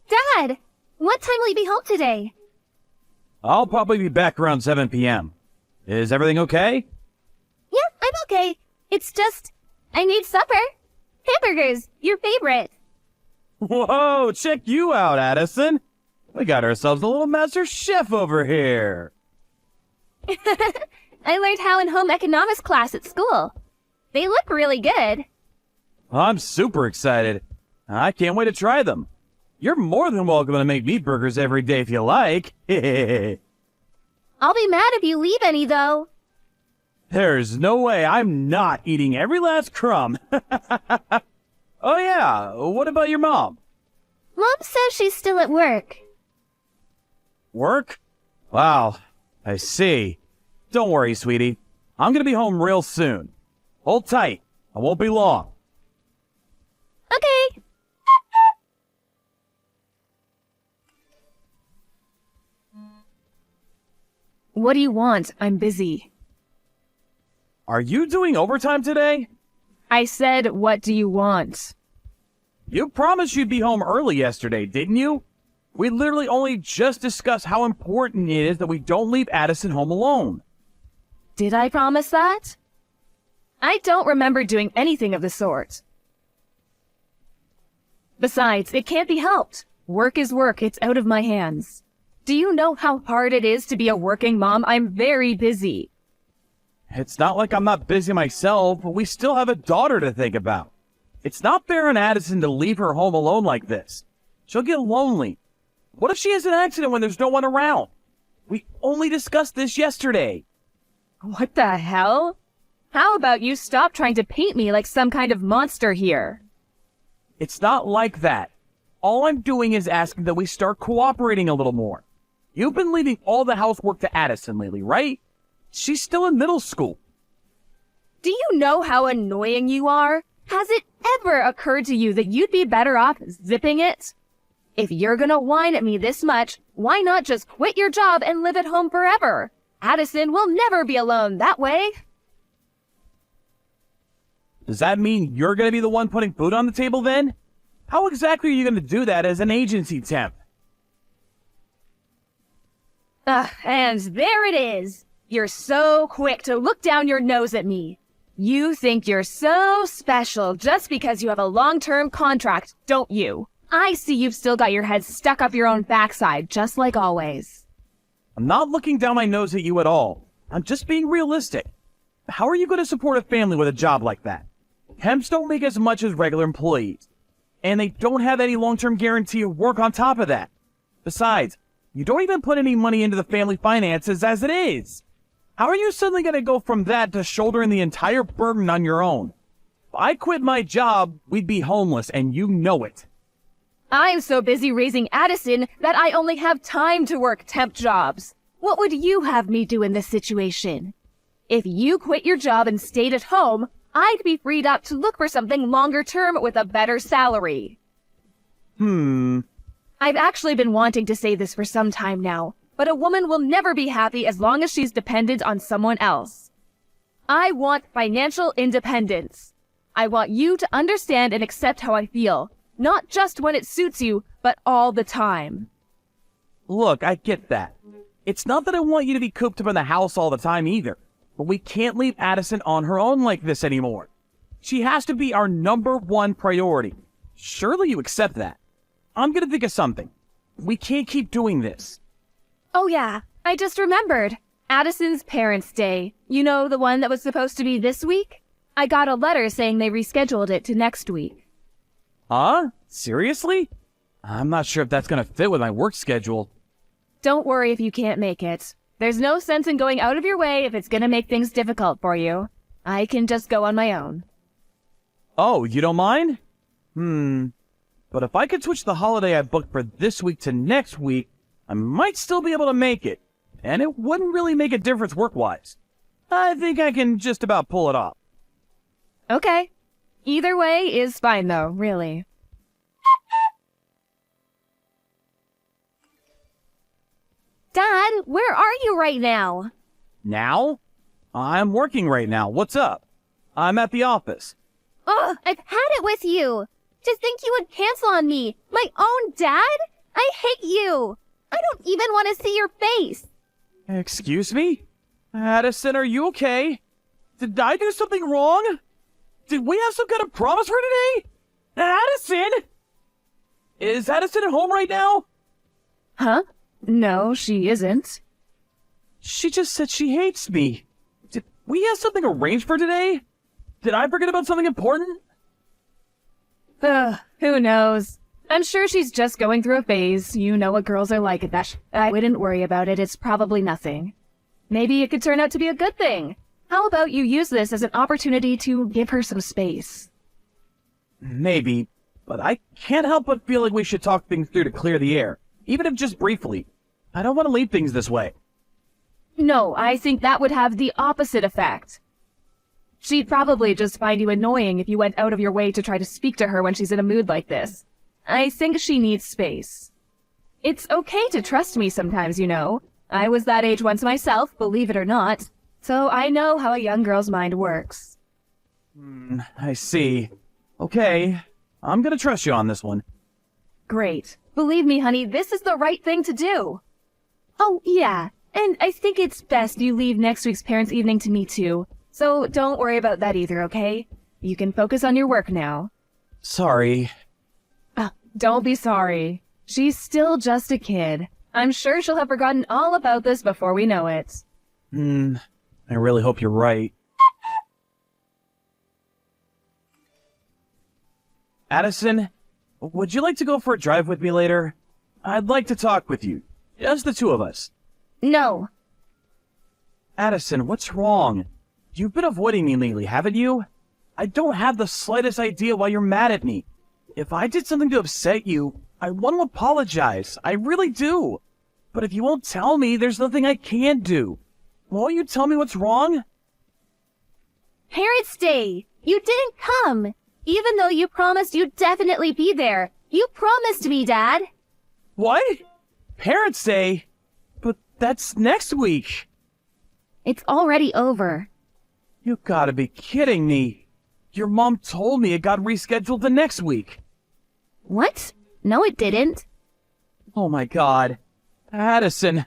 Dad, what time will you be home today? I'll probably be back around 7 p.m. Is everything okay? Yeah, I'm okay. It's just, I need supper. Hamburgers, your favorite. Whoa, check you out, Addison. We got ourselves a little master chef over here. I learned how in home economics class at school. They look really good. I'm super excited. I can't wait to try them. You're more than welcome to make me burgers every day if you like. I'll be mad if you leave any, though. There's no way I'm not eating every last crumb. Oh yeah, what about your mom? Mom says she's still at work. Work? Wow, I see. Don't worry, sweetie. I'm gonna be home real soon. Hold tight. I won't be long. Okay. What do you want? I'm busy. Are you doing overtime today? I said, what do you want? You promised you'd be home early yesterday, didn't you? We literally only just discussed how important it is that we don't leave Addison home alone. Did I promise that? I don't remember doing anything of the sort. Besides, it can't be helped. Work is work. It's out of my hands. Do you know how hard it is to be a working mom? I'm very busy. It's not like I'm not busy myself, but we still have a daughter to think about. It's not fair on Addison to leave her home alone like this. She'll get lonely. What if she has an accident when there's no one around? We only discussed this yesterday. What the hell? How about you stop trying to paint me like some kind of monster here? It's not like that. All I'm doing is asking that we start cooperating a little more. You've been leaving all the housework to Addison lately, right? She's still in middle school. Do you know how annoying you are? Has it ever occurred to you that you'd be better off zipping it? If you're gonna whine at me this much, why not just quit your job and live at home forever? Addison will never be alone that way. Does that mean you're going to be the one putting food on the table then? How exactly are you going to do that as an agency temp? And there it is. You're so quick to look down your nose at me. You think you're so special just because you have a long-term contract, don't you? I see you've still got your head stuck up your own backside, just like always. I'm not looking down my nose at you at all. I'm just being realistic. How are you going to support a family with a job like that? Temps don't make as much as regular employees. And they don't have any long-term guarantee of work on top of that. Besides, you don't even put any money into the family finances as it is. How are you suddenly going to go from that to shouldering the entire burden on your own? If I quit my job, we'd be homeless, and you know it. I'm so busy raising Addison that I only have time to work temp jobs. What would you have me do in this situation? If you quit your job and stayed at home, I'd be freed up to look for something longer term with a better salary. I've actually been wanting to say this for some time now, but a woman will never be happy as long as she's dependent on someone else. I want financial independence. I want you to understand and accept how I feel, not just when it suits you, but all the time. Look, I get that. It's not that I want you to be cooped up in the house all the time either. But we can't leave Addison on her own like this anymore. She has to be our #1 priority. Surely you accept that. I'm gonna think of something. We can't keep doing this. Oh yeah, I just remembered. Addison's Parents' Day. You know, the one that was supposed to be this week? I got a letter saying they rescheduled it to next week. Huh? Seriously? I'm not sure if that's gonna fit with my work schedule. Don't worry if you can't make it. There's no sense in going out of your way if it's gonna make things difficult for you. I can just go on my own. Oh, you don't mind? But if I could switch the holiday I booked for this week to next week, I might still be able to make it. And it wouldn't really make a difference work-wise. I think I can just about pull it off. Okay. Either way is fine though, really. Dad, where are you right now? Now? I'm working right now. What's up? I'm at the office. Ugh, I've had it with you. To think you would cancel on me, my own dad? I hate you! I don't even want to see your face! Excuse me? Addison, are you okay? Did I do something wrong? Did we have some kind of promise for today? Addison! Is Addison at home right now? Huh? No, she isn't. She just said she hates me. Did we have something arranged for today? Did I forget about something important? Who knows? I'm sure she's just going through a phase. You know what girls are like at that. I wouldn't worry about it. It's probably nothing. Maybe it could turn out to be a good thing. How about you use this as an opportunity to give her some space? Maybe, but I can't help but feel like we should talk things through to clear the air, even if just briefly. I don't want to leave things this way. No, I think that would have the opposite effect. She'd probably just find you annoying if you went out of your way to try to speak to her when she's in a mood like this. I think she needs space. It's okay to trust me sometimes, you know. I was that age once myself, believe it or not. So I know how a young girl's mind works. I see. Okay, I'm gonna trust you on this one. Great. Believe me, honey, this is the right thing to do. Oh, yeah. And I think it's best you leave next week's parents' evening to me too. So don't worry about that either, okay? You can focus on your work now. Sorry. Don't be sorry. She's still just a kid. I'm sure she'll have forgotten all about this before we know it. I really hope you're right. Addison, would you like to go for a drive with me later? I'd like to talk with you. Just the two of us. No. Addison, what's wrong? You've been avoiding me lately, haven't you? I don't have the slightest idea why you're mad at me. If I did something to upset you, I want to apologize. I really do. But if you won't tell me, there's nothing I can do. Won't you tell me what's wrong? Parents' Day! You didn't come! Even though you promised you'd definitely be there. You promised me, Dad! What? Parents' Day? But that's next week. It's already over. You gotta be kidding me. Your mom told me it got rescheduled to next week. What? No, it didn't. Oh my god. Addison,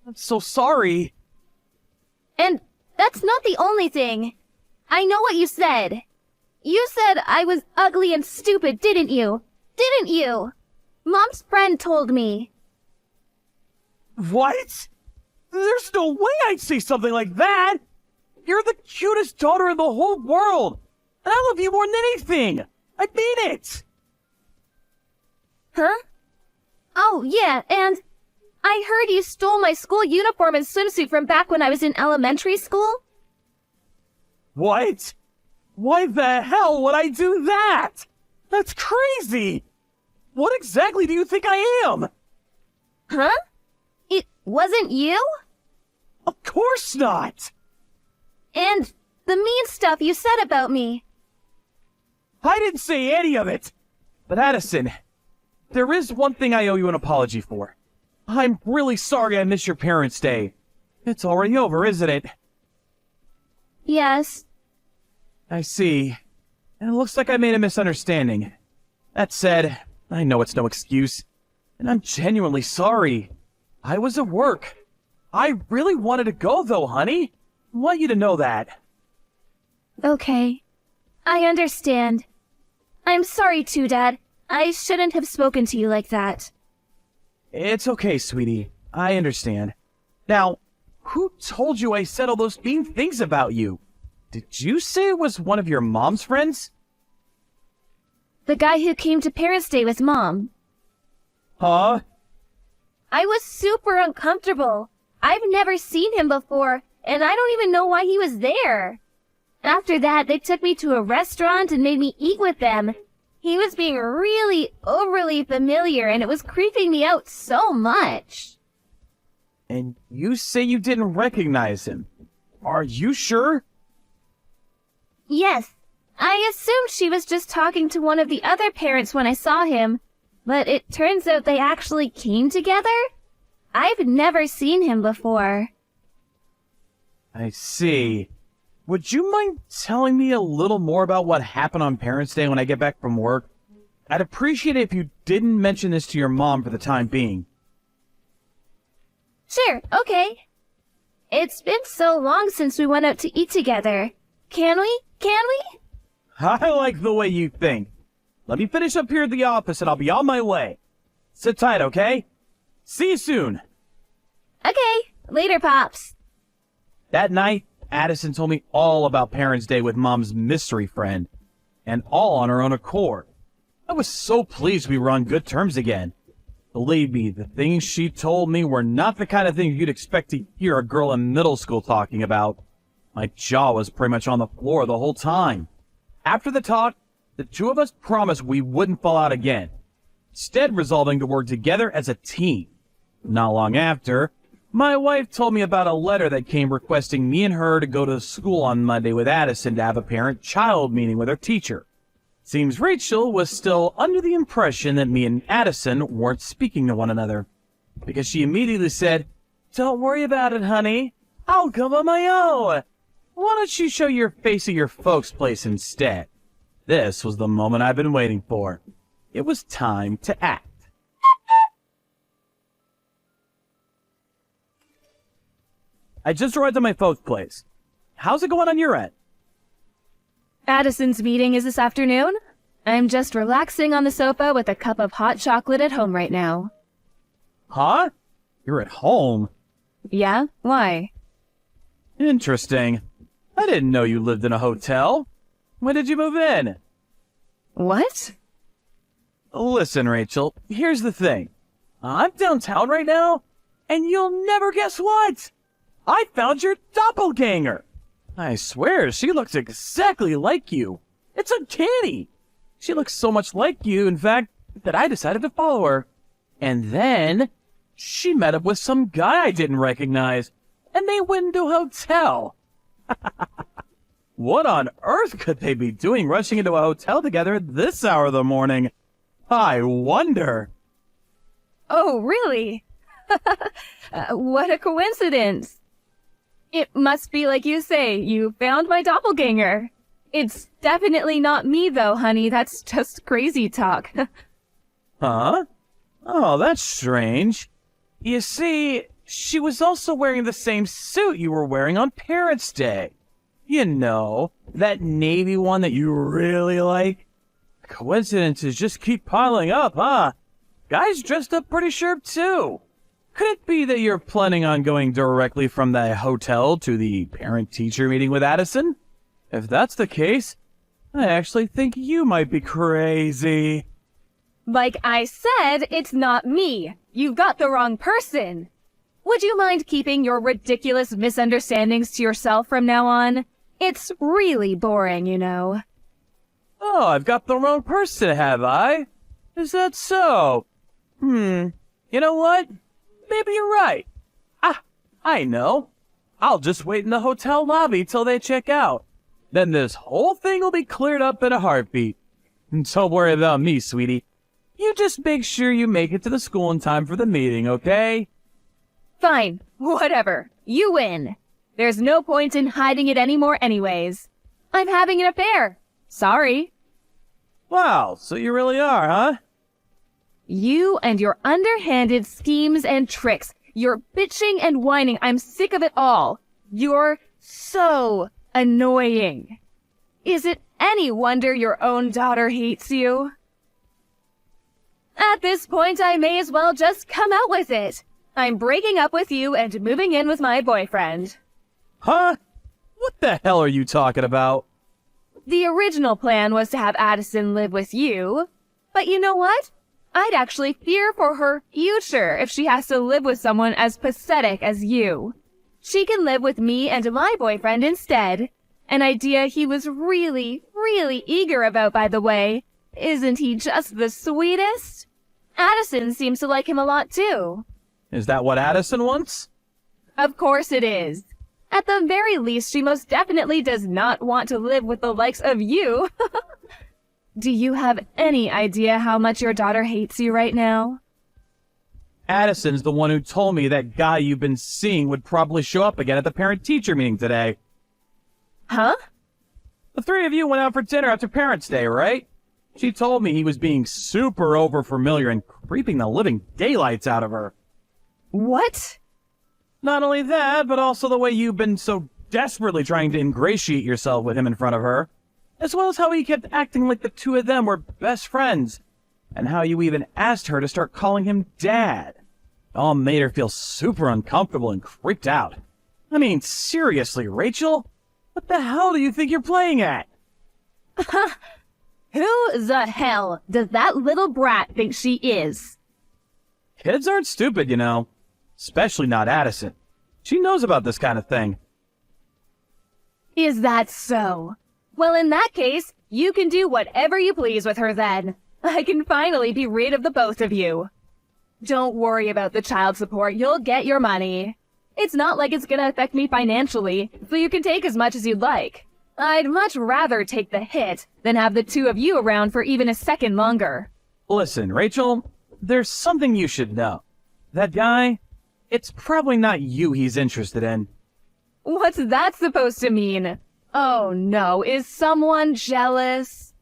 I'm so sorry. And that's not the only thing. I know what you said. You said I was ugly and stupid, didn't you? Didn't you? Mom's friend told me. What? There's no way I'd say something like that! You're the cutest daughter in the whole world! And I love you more than anything! I mean it! Huh? Oh, yeah, and I heard you stole my school uniform and swimsuit from back when I was in elementary school. What? Why the hell would I do that? That's crazy! What exactly do you think I am? Huh? It wasn't you? Of course not! And the mean stuff you said about me. I didn't say any of it! But Addison, there is one thing I owe you an apology for. I'm really sorry I missed your Parents' Day. It's already over, isn't it? Yes. I see. And it looks like I made a misunderstanding. That said, I know it's no excuse. And I'm genuinely sorry. I was at work. I really wanted to go though, honey. I want you to know that. Okay. I understand. I'm sorry too, Dad. I shouldn't have spoken to you like that. It's okay, sweetie. I understand. Now, who told you I said all those mean things about you? Did you say it was one of your mom's friends? The guy who came to Parents' Day with Mom. Huh? I was super uncomfortable. I've never seen him before, and I don't even know why he was there. After that, they took me to a restaurant and made me eat with them. He was being really overly familiar, and it was creeping me out so much. And you say you didn't recognize him. Are you sure? Yes. I assumed she was just talking to one of the other parents when I saw him, but it turns out they actually came together? I've never seen him before. I see. Would you mind telling me a little more about what happened on Parents' Day when I get back from work? I'd appreciate it if you didn't mention this to your mom for the time being. Sure, okay. It's been so long since we went out to eat together. Can we? Can we? I like the way you think. Let me finish up here at the office and I'll be on my way. Sit tight, okay? See you soon. Okay, later, Pops. That night, Addison told me all about Parents' Day with Mom's mystery friend, and all on her own accord. I was so pleased we were on good terms again. Believe me, the things she told me were not the kind of things you'd expect to hear a girl in middle school talking about. My jaw was pretty much on the floor the whole time. After the talk, the two of us promised we wouldn't fall out again, instead resolving to work together as a team. Not long after, my wife told me about a letter that came requesting me and her to go to school on Monday with Addison to have a parent-child meeting with her teacher. Seems Rachel was still under the impression that me and Addison weren't speaking to one another, because she immediately said, "Don't worry about it, honey. I'll come on my own. Why don't you show your face at your folks' place instead?" This was the moment I've been waiting for. It was time to act. I just arrived at my folks' place. How's it going on your end? Addison's meeting is this afternoon. I'm just relaxing on the sofa with a cup of hot chocolate at home right now. Huh? You're at home? Yeah? Why? Interesting. I didn't know you lived in a hotel. When did you move in? What? Listen, Rachel, here's the thing. I'm downtown right now, and you'll never guess what? I found your doppelganger. I swear, she looks exactly like you. It's uncanny. She looks so much like you, in fact, that I decided to follow her. And then, she met up with some guy I didn't recognize, and they went into a hotel. What on earth could they be doing rushing into a hotel together at this hour of the morning? I wonder. Oh, really? What a coincidence. It must be like you say, you found my doppelganger. It's definitely not me, though, honey. That's just crazy talk. Huh? Oh, that's strange. You see, she was also wearing the same suit you were wearing on Parents' Day. You know, that navy one that you really like. Coincidences just keep piling up, huh? Guys dressed up pretty sharp, too. Could it be that you're planning on going directly from the hotel to the parent-teacher meeting with Addison? If that's the case, I actually think you might be crazy. Like I said, it's not me. You've got the wrong person. Would you mind keeping your ridiculous misunderstandings to yourself from now on? It's really boring, you know. Oh, I've got the wrong person, have I? Is that so? You know what? Maybe you're right. I know. I'll just wait in the hotel lobby till they check out. Then this whole thing will be cleared up in a heartbeat. Don't worry about me, sweetie. You just make sure you make it to the school in time for the meeting, okay? Fine. Whatever. You win. There's no point in hiding it anymore anyways. I'm having an affair. Sorry. Wow, so you really are, huh? You and your underhanded schemes and tricks. Your bitching and whining. I'm sick of it all. You're so annoying. Is it any wonder your own daughter hates you? At this point, I may as well just come out with it. I'm breaking up with you and moving in with my boyfriend. Huh? What the hell are you talking about? The original plan was to have Addison live with you. But you know what? I'd actually fear for her future if she has to live with someone as pathetic as you. She can live with me and my boyfriend instead. An idea he was really, really eager about, by the way. Isn't he just the sweetest? Addison seems to like him a lot, too. Is that what Addison wants? Of course it is. At the very least, she most definitely does not want to live with the likes of you. Do you have any idea how much your daughter hates you right now? Addison's the one who told me that guy you've been seeing would probably show up again at the parent-teacher meeting today. Huh? The three of you went out for dinner after Parents' Day, right? She told me he was being super overfamiliar and creeping the living daylights out of her. What? Not only that, but also the way you've been so desperately trying to ingratiate yourself with him in front of her, as well as how he kept acting like the two of them were best friends, and how you even asked her to start calling him Dad. It all made her feel super uncomfortable and creeped out. I mean, seriously, Rachel? What the hell do you think you're playing at? Who the hell does that little brat think she is? Kids aren't stupid, you know. Especially not Addison. She knows about this kind of thing. Is that so? Well, in that case, you can do whatever you please with her then. I can finally be rid of the both of you. Don't worry about the child support, you'll get your money. It's not like it's gonna affect me financially, so you can take as much as you'd like. I'd much rather take the hit than have the two of you around for even a second longer. Listen, Rachel, there's something you should know. That guy, it's probably not you he's interested in. What's that supposed to mean? Oh no, is someone jealous?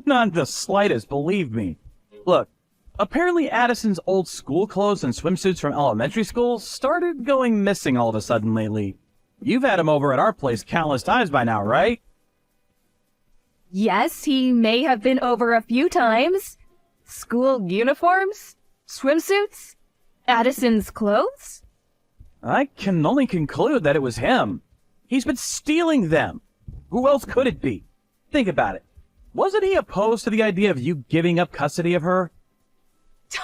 Not the slightest, believe me. Look, apparently Addison's old school clothes and swimsuits from elementary school started going missing all of a sudden lately. You've had him over at our place countless times by now, right? Yes, he may have been over a few times. School uniforms? Swimsuits? Addison's clothes? I can only conclude that it was him. He's been stealing them. Who else could it be? Think about it. Wasn't he opposed to the idea of you giving up custody of her?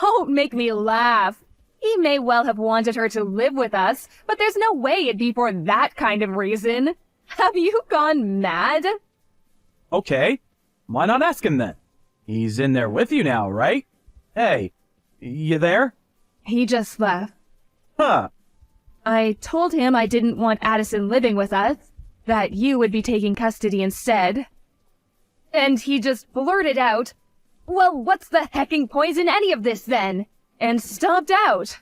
Don't make me laugh. He may well have wanted her to live with us, but there's no way it'd be for that kind of reason. Have you gone mad? Okay, why not ask him then? He's in there with you now, right? Hey, you there? He just left. Huh. I told him I didn't want Addison living with us, that you would be taking custody instead. And he just blurted out, "Well, what's the hecking point in any of this then?" And stomped out.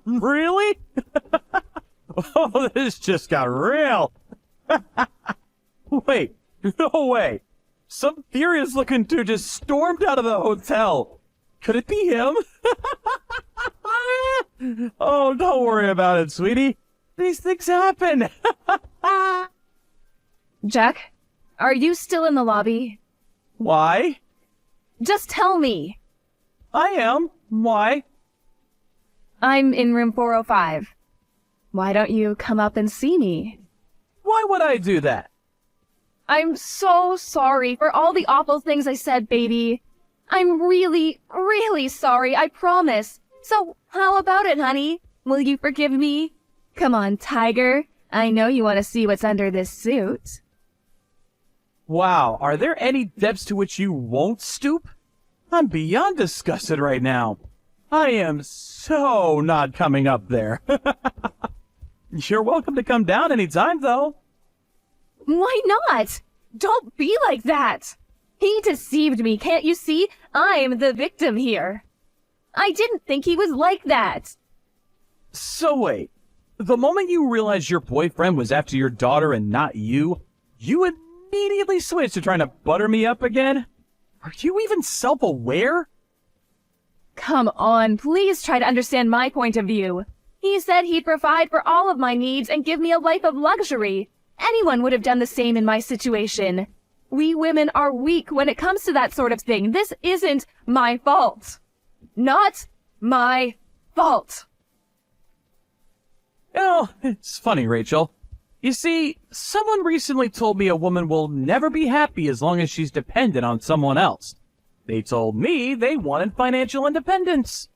Really? Oh, this just got real. Wait, no way. Some furious looking dude just stormed out of the hotel. Could it be him? Oh, don't worry about it, sweetie. These things happen. Jack, are you still in the lobby? Why? Just tell me. I am. Why? I'm in room 405. Why don't you come up and see me? Why would I do that? I'm so sorry for all the awful things I said, baby. I'm really, really sorry, I promise. So, how about it, honey? Will you forgive me? Come on, Tiger. I know you want to see what's under this suit. Wow, are there any depths to which you won't stoop? I'm beyond disgusted right now. I am so not coming up there. You're welcome to come down anytime, though. Why not? Don't be like that. He deceived me, can't you see? I'm the victim here. I didn't think he was like that. So wait, the moment you realized your boyfriend was after your daughter and not you, you immediately switched to trying to butter me up again? Are you even self-aware? Come on, please try to understand my point of view. He said he'd provide for all of my needs and give me a life of luxury. Anyone would have done the same in my situation. We women are weak when it comes to that sort of thing. This isn't my fault. Not my fault. You know, it's funny, Rachel. You see, someone recently told me a woman will never be happy as long as she's dependent on someone else. They told me they wanted financial independence.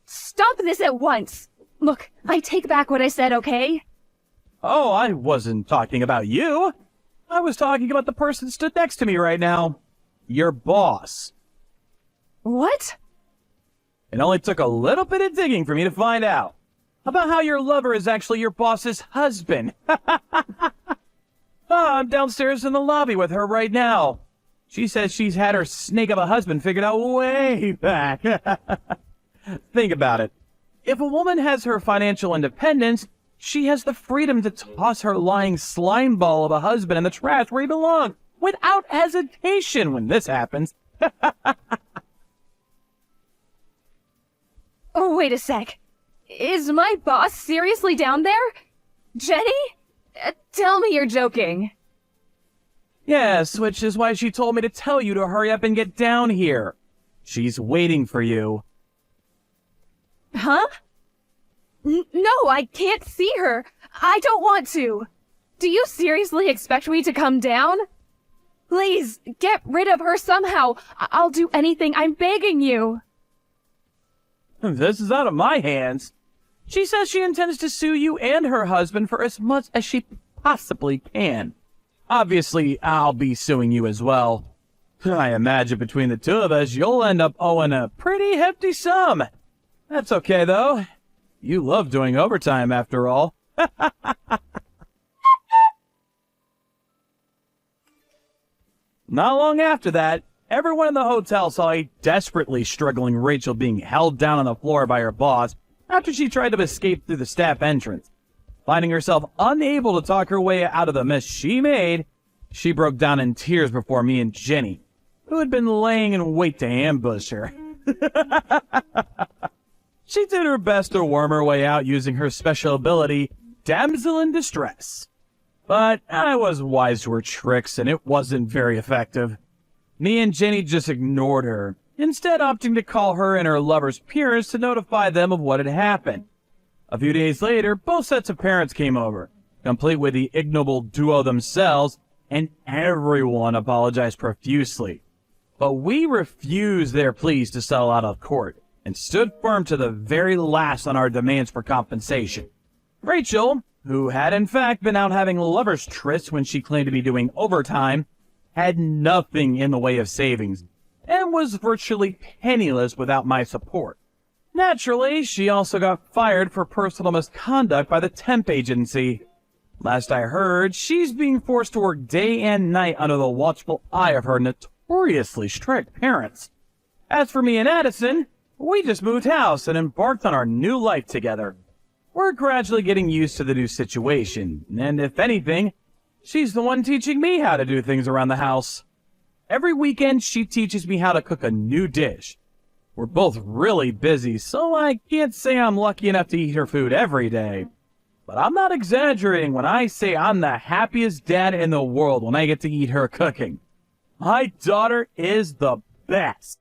Stop this at once. Look, I take back what I said, okay? Oh, I wasn't talking about you. I was talking about the person stood next to me right now. Your boss. What? It only took a little bit of digging for me to find out about how your lover is actually your boss's husband. I'm downstairs in the lobby with her right now. She says she's had her snake of a husband figured out way back. Think about it. If a woman has her financial independence, she has the freedom to toss her lying slime ball of a husband in the trash where he belongs. without hesitation when this happens. Oh, wait a sec. Is my boss seriously down there? Jenny? Tell me you're joking. Yes, which is why she told me to tell you to hurry up and get down here. She's waiting for you. Huh? No, I can't see her. I don't want to. Do you seriously expect me to come down? Please, get rid of her somehow. I'll do anything. I'm begging you. This is out of my hands. She says she intends to sue you and her husband for as much as she possibly can. Obviously, I'll be suing you as well. I imagine between the two of us, you'll end up owing a pretty hefty sum. That's okay, though. You love doing overtime, after all. Not long after that, everyone in the hotel saw a desperately struggling Rachel being held down on the floor by her boss after she tried to escape through the staff entrance. Finding herself unable to talk her way out of the mess she made, she broke down in tears before me and Jenny, who had been laying in wait to ambush her. She did her best to worm her way out using her special ability, Damsel in Distress. But I was wise to her tricks, and it wasn't very effective. Me and Jenny just ignored her, instead opting to call her and her lover's parents to notify them of what had happened. A few days later, both sets of parents came over, complete with the ignoble duo themselves, and everyone apologized profusely. But we refused their pleas to settle out of court, and stood firm to the very last on our demands for compensation. Rachel, who had in fact been out having lovers' trysts when she claimed to be doing overtime, had nothing in the way of savings, and was virtually penniless without my support. Naturally, she also got fired for personal misconduct by the temp agency. Last I heard, she's being forced to work day and night under the watchful eye of her notoriously strict parents. As for me and Addison, we just moved house and embarked on our new life together. We're gradually getting used to the new situation, and if anything, she's the one teaching me how to do things around the house. Every weekend, she teaches me how to cook a new dish. We're both really busy, so I can't say I'm lucky enough to eat her food every day. But I'm not exaggerating when I say I'm the happiest dad in the world when I get to eat her cooking. My daughter is the best.